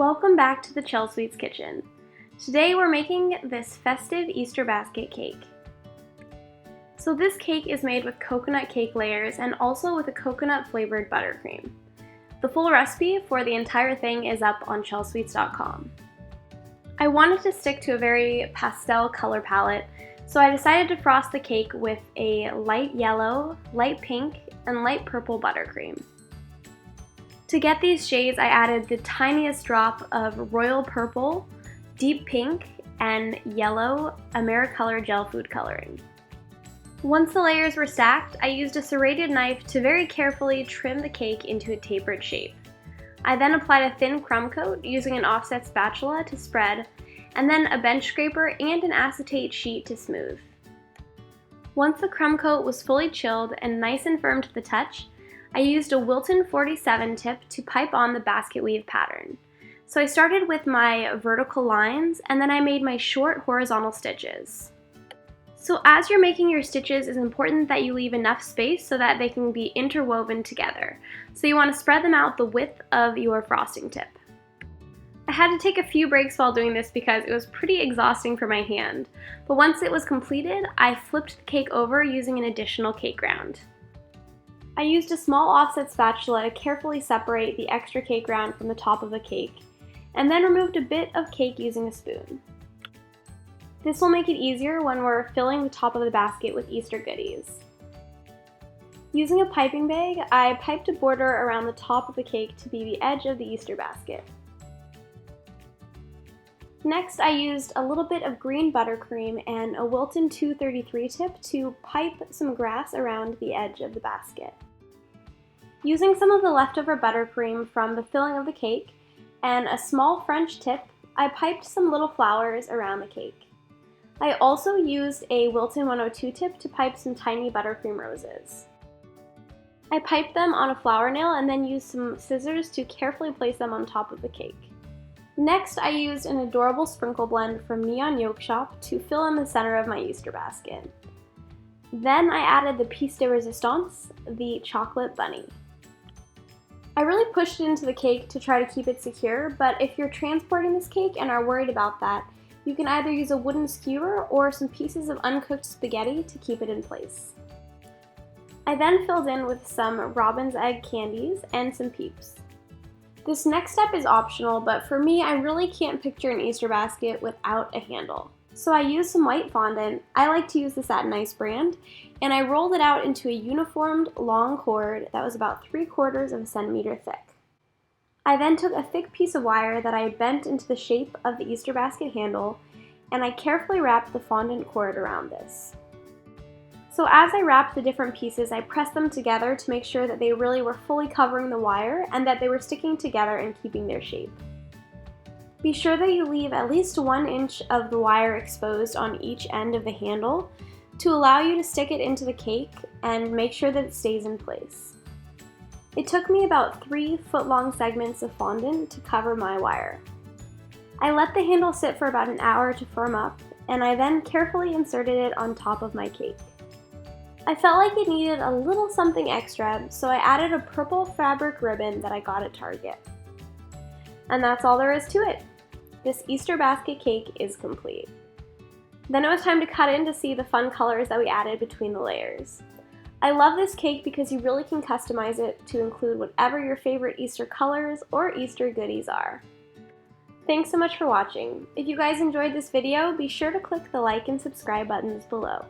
Welcome back to the Chelsweets kitchen. Today we're making this festive Easter basket cake. So this cake is made with coconut cake layers and also with a coconut flavored buttercream. The full recipe for the entire thing is up on chelsweets.com. I wanted to stick to a very pastel color palette, so I decided to frost the cake with a light yellow, light pink, and light purple buttercream. To get these shades, I added the tiniest drop of royal purple, deep pink, and yellow AmeriColor gel food coloring. Once the layers were stacked, I used a serrated knife to very carefully trim the cake into a tapered shape. I then applied a thin crumb coat using an offset spatula to spread, and then a bench scraper and an acetate sheet to smooth. Once the crumb coat was fully chilled and nice and firm to the touch, I used a Wilton 47 tip to pipe on the basket weave pattern. So I started with my vertical lines and then I made my short horizontal stitches. So as you're making your stitches, it's important that you leave enough space so that they can be interwoven together. So you want to spread them out the width of your frosting tip. I had to take a few breaks while doing this because it was pretty exhausting for my hand. But once it was completed, I flipped the cake over using an additional cake ground. I used a small offset spatula to carefully separate the extra cake ground from the top of the cake, and then removed a bit of cake using a spoon. This will make it easier when we're filling the top of the basket with Easter goodies. Using a piping bag, I piped a border around the top of the cake to be the edge of the Easter basket. Next, I used a little bit of green buttercream and a Wilton 233 tip to pipe some grass around the edge of the basket. Using some of the leftover buttercream from the filling of the cake and a small French tip, I piped some little flowers around the cake. I also used a Wilton 102 tip to pipe some tiny buttercream roses. I piped them on a flower nail and then used some scissors to carefully place them on top of the cake. Next, I used an adorable sprinkle blend from Neon Yolk Shop to fill in the center of my Easter basket. Then I added the piece de resistance, the chocolate bunny. I really pushed it into the cake to try to keep it secure, but if you're transporting this cake and are worried about that, you can either use a wooden skewer or some pieces of uncooked spaghetti to keep it in place. I then filled in with some robin's egg candies and some peeps. This next step is optional, but for me, I really can't picture an Easter basket without a handle. So I used some white fondant. I like to use the Satin Ice brand, and I rolled it out into a uniformed long cord that was about 3/4 of a centimeter thick. I then took a thick piece of wire that I bent into the shape of the Easter basket handle, and I carefully wrapped the fondant cord around this. So as I wrapped the different pieces, I pressed them together to make sure that they really were fully covering the wire and that they were sticking together and keeping their shape. Be sure that you leave at least 1 inch of the wire exposed on each end of the handle to allow you to stick it into the cake and make sure that it stays in place. It took me about 3 foot-long segments of fondant to cover my wire. I let the handle sit for about an hour to firm up, and I then carefully inserted it on top of my cake. I felt like it needed a little something extra, so I added a purple fabric ribbon that I got at Target. And that's all there is to it. This Easter basket cake is complete. Then it was time to cut in to see the fun colors that we added between the layers. I love this cake because you really can customize it to include whatever your favorite Easter colors or Easter goodies are. Thanks so much for watching. If you guys enjoyed this video, be sure to click the like and subscribe buttons below.